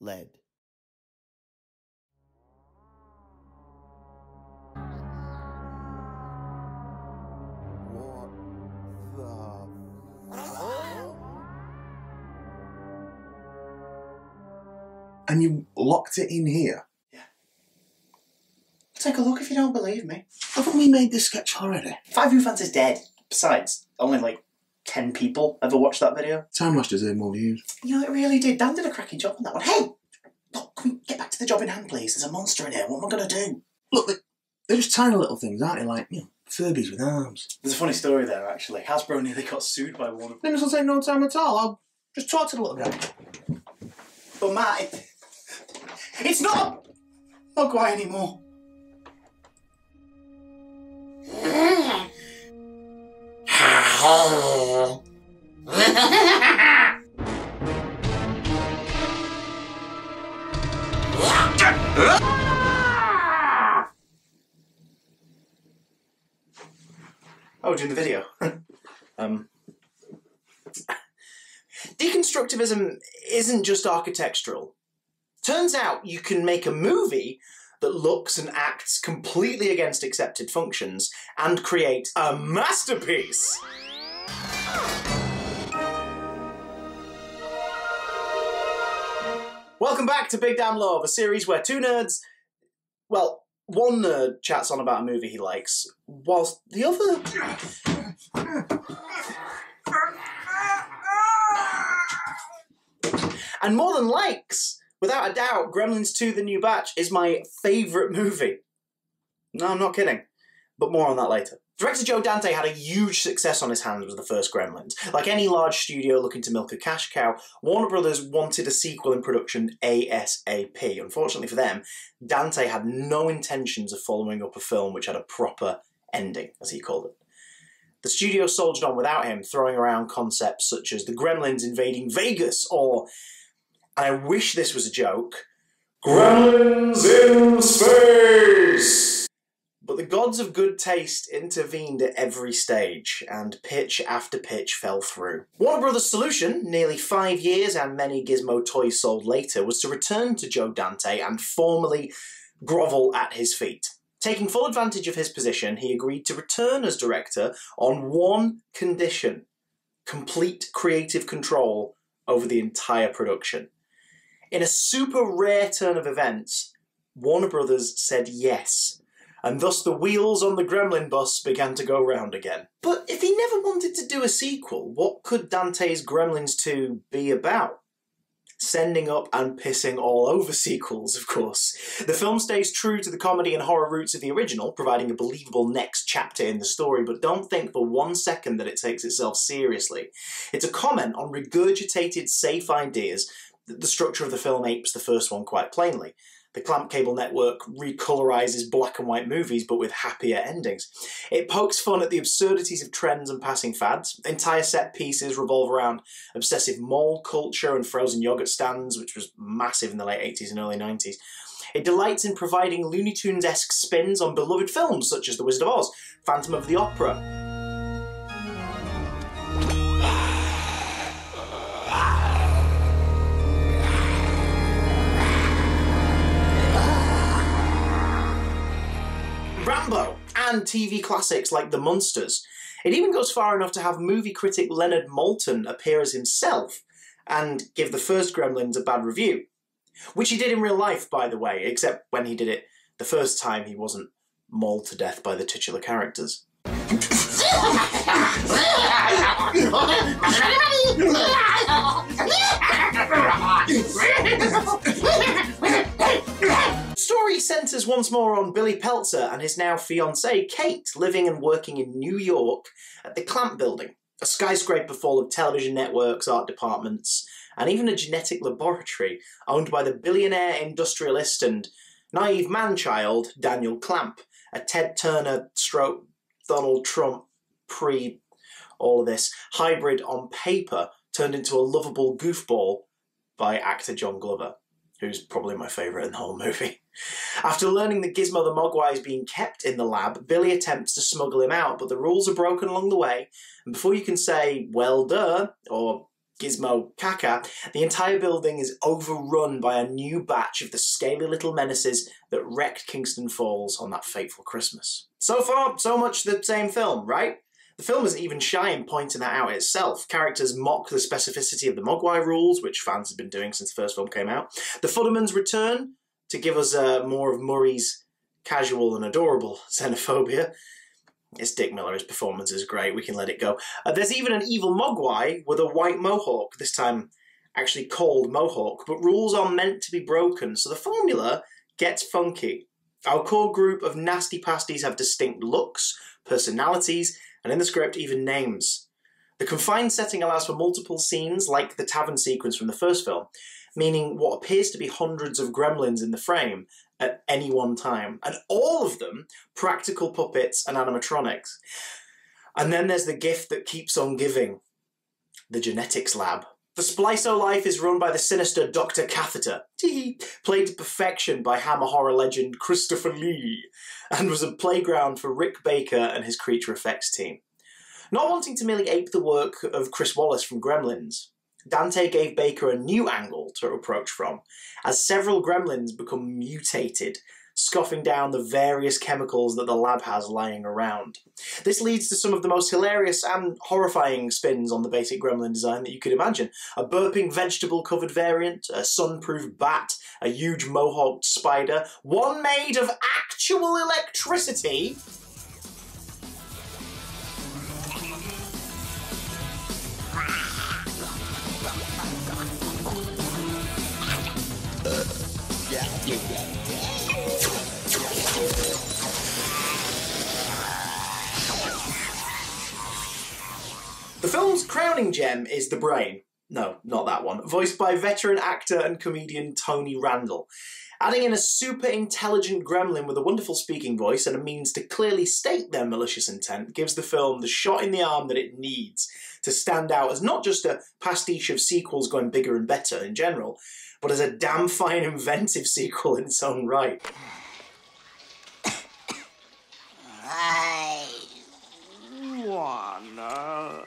lead. What the fuck? And you locked it in here? Yeah. Take a look if you don't believe me. Haven't we made this sketch already? Five View Fans is dead. Besides, only like 10 people ever watched that video. Time Rush deserved more views. You know, it really did. Dan did a cracking job on that one. Hey! Look, can we get back to the job in hand, please? There's a monster in here. What am I going to do? Look, they're just tiny little things, aren't they? Like, you know, Furbies with arms. There's a funny story there, actually. Hasbro nearly got sued by Warner. Then this will take no time at all. I'll just talk to the little guy. But Matt, it's not Mogwai anymore. Oh, during the video. Deconstructivism isn't just architectural. Turns out you can make a movie that looks and acts completely against accepted functions and create a masterpiece. Welcome back to BigDamnLove, a series where two nerds, well, one nerd chats on about a movie he likes, whilst the other... And more than likes, without a doubt, Gremlins 2 The New Batch is my favourite movie. No, I'm not kidding. But more on that later. Director Joe Dante had a huge success on his hands with the first Gremlins. Like any large studio looking to milk a cash cow, Warner Brothers wanted a sequel in production ASAP. Unfortunately for them, Dante had no intentions of following up a film which had a proper ending, as he called it. The studio soldiered on without him, throwing around concepts such as the Gremlins invading Vegas, or, and I wish this was a joke, Gremlins in space! But the gods of good taste intervened at every stage, and pitch after pitch fell through. Warner Brothers' solution, nearly 5 years and many Gizmo toys sold later, was to return to Joe Dante and formally grovel at his feet. Taking full advantage of his position, he agreed to return as director on one condition: complete creative control over the entire production. In a super rare turn of events, Warner Brothers said yes, and thus the wheels on the Gremlin bus began to go round again. But if he never wanted to do a sequel, what could Dante's Gremlins 2 be about? Sending up and pissing all over sequels, of course. The film stays true to the comedy and horror roots of the original, providing a believable next chapter in the story, but don't think for 1 second that it takes itself seriously. It's a comment on regurgitated safe ideas that the structure of the film apes the first one quite plainly. The Clamp Cable Network recolorizes black and white movies, but with happier endings. It pokes fun at the absurdities of trends and passing fads. Entire set pieces revolve around obsessive mall culture and frozen yogurt stands, which was massive in the late 80s and early 90s. It delights in providing Looney Tunes-esque spins on beloved films such as The Wizard of Oz, Phantom of the Opera, Rambo, and TV classics like The Munsters. It even goes far enough to have movie critic Leonard Maltin appear as himself and give the first Gremlins a bad review. Which he did in real life, by the way, except when he did it the first time he wasn't mauled to death by the titular characters. The story centres once more on Billy Peltzer and his now fiancée Kate, living and working in New York at the Clamp Building, a skyscraper full of television networks, art departments, and even a genetic laboratory owned by the billionaire industrialist and naive man-child Daniel Clamp, a Ted Turner stroke Donald Trump all of this hybrid on paper turned into a lovable goofball by actor John Glover, who's probably my favourite in the whole movie. After learning that Gizmo the Mogwai is being kept in the lab, Billy attempts to smuggle him out, but the rules are broken along the way, and before you can say, well duh, or Gizmo Caca, the entire building is overrun by a new batch of the scaly little menaces that wrecked Kingston Falls on that fateful Christmas. So far, so much the same film, right? The film isn't even shy in pointing that out itself. Characters mock the specificity of the Mogwai rules, which fans have been doing since the first film came out. The Fuddermans return to give us more of Murray's casual and adorable xenophobia. It's Dick Miller, his performance is great, we can let it go. There's even an evil Mogwai with a white mohawk, this time actually called Mohawk, but rules are meant to be broken, so the formula gets funky. Our core group of nasty pasties have distinct looks, personalities, and in the script even names. The confined setting allows for multiple scenes, like the tavern sequence from the first film, meaning what appears to be hundreds of gremlins in the frame at any one time, and all of them practical puppets and animatronics. And then there's the gift that keeps on giving, the genetics lab. The Spliso life is run by the sinister Dr. Catheter, played to perfection by Hammer horror legend Christopher Lee, and was a playground for Rick Baker and his creature effects team. Not wanting to merely ape the work of Chris Wallace from Gremlins, Dante gave Baker a new angle to approach from, as several gremlins become mutated, scoffing down the various chemicals that the lab has lying around. This leads to some of the most hilarious and horrifying spins on the basic gremlin design that you could imagine. A burping vegetable-covered variant, a sun-proof bat, a huge mohawked spider, one made of actual electricity. The film's crowning gem is the brain. No, not that one. Voiced by veteran actor and comedian Tony Randall. Adding in a super intelligent gremlin with a wonderful speaking voice and a means to clearly state their malicious intent gives the film the shot in the arm that it needs to stand out as not just a pastiche of sequels going bigger and better in general, but as a damn fine inventive sequel in its own right. I wanna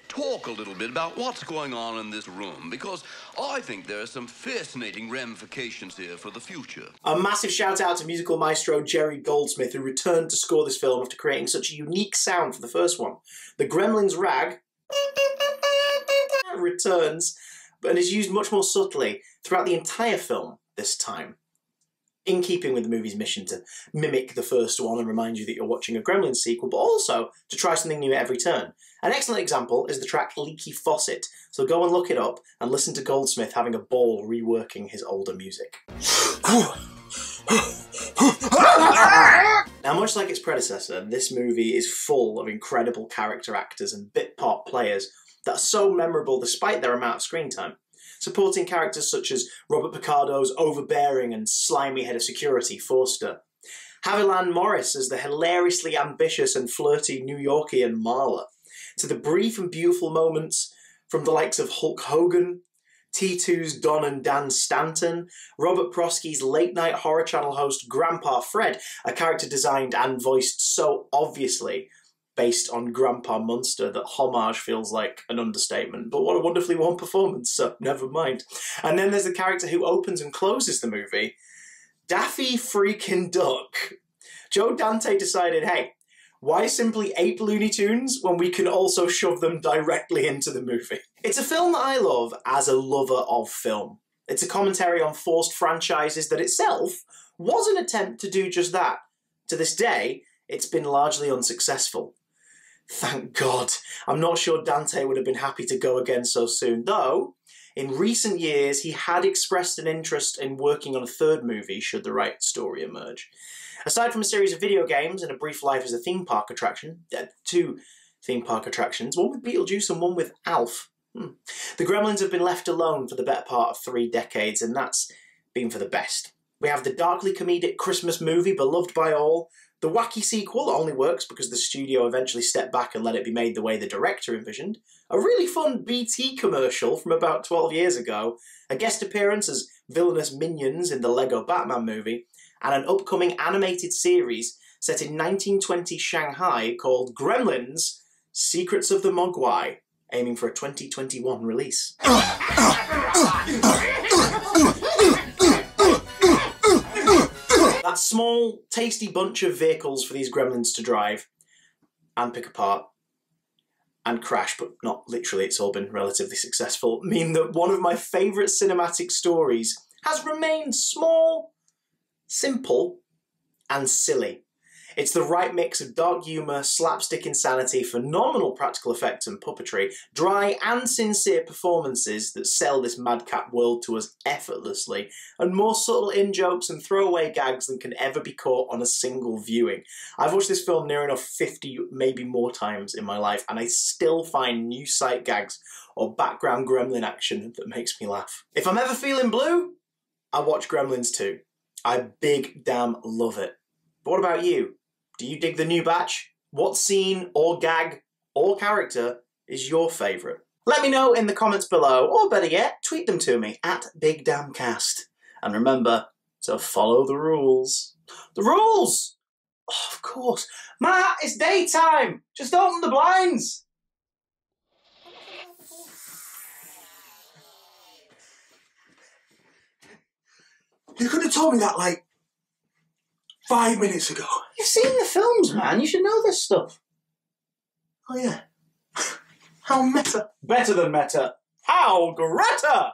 talk a little bit about what's going on in this room, because I think there are some fascinating ramifications here for the future. A massive shout out to musical maestro Jerry Goldsmith, who returned to score this film after creating such a unique sound for the first one. The Gremlins rag returns, and is used much more subtly throughout the entire film this time, in keeping with the movie's mission to mimic the first one and remind you that you're watching a Gremlins sequel, but also to try something new at every turn. An excellent example is the track Leaky Faucet, so go and look it up and listen to Goldsmith having a ball reworking his older music. Now, much like its predecessor, this movie is full of incredible character actors and bit part players that are so memorable despite their amount of screen time. Supporting characters such as Robert Picardo's overbearing and slimy head of security, Forster. Haviland Morris as the hilariously ambitious and flirty New Yorkian Marla. To the brief and beautiful moments from the likes of Hulk Hogan, T2's Don and Dan Stanton, Robert Prosky's late-night horror channel host Grandpa Fred, a character designed and voiced so obviously based on Grandpa Munster that homage feels like an understatement, but what a wonderfully won performance, so never mind. And then there's the character who opens and closes the movie, Daffy freaking Duck. Joe Dante decided, hey, why simply ape Looney Tunes when we can also shove them directly into the movie? It's a film that I love as a lover of film. It's a commentary on forced franchises that itself was an attempt to do just that. To this day, it's been largely unsuccessful. Thank God. I'm not sure Dante would have been happy to go again so soon, though in recent years he had expressed an interest in working on a third movie should the right story emerge. Aside from a series of video games and a brief life as a theme park attraction, two theme park attractions, one with Beetlejuice and one with Alf. The Gremlins have been left alone for the better part of 3 decades, and that's been for the best. We have the darkly comedic Christmas movie beloved by all. The wacky sequel only works because the studio eventually stepped back and let it be made the way the director envisioned. A really fun BT commercial from about 12 years ago. A guest appearance as villainous minions in the Lego Batman movie. And an upcoming animated series set in 1920 Shanghai called Gremlins, Secrets of the Mogwai. aiming for a 2021 release. That small, tasty bunch of vehicles for these gremlins to drive and pick apart and crash, but not literally, it's all been relatively successful, mean that one of my favourite cinematic stories has remained small, simple, and silly. It's the right mix of dark humour, slapstick insanity, phenomenal practical effects and puppetry, dry and sincere performances that sell this madcap world to us effortlessly, and more subtle in-jokes and throwaway gags than can ever be caught on a single viewing. I've watched this film near enough 50, maybe more times in my life, and I still find new sight gags or background gremlin action that makes me laugh. If I'm ever feeling blue, I watch Gremlins 2. I big damn love it. But what about you? Do you dig the new batch? What scene or gag or character is your favourite? Let me know in the comments below, or better yet, tweet them to me at BigDamnCast. And remember to follow the rules. The rules! Oh, of course. Matt, it's daytime! Just open the blinds! You could have told me that, like, 5 minutes ago. You've seen the films, man. You should know this stuff. Oh, yeah. How meta. Better than meta. How Greta!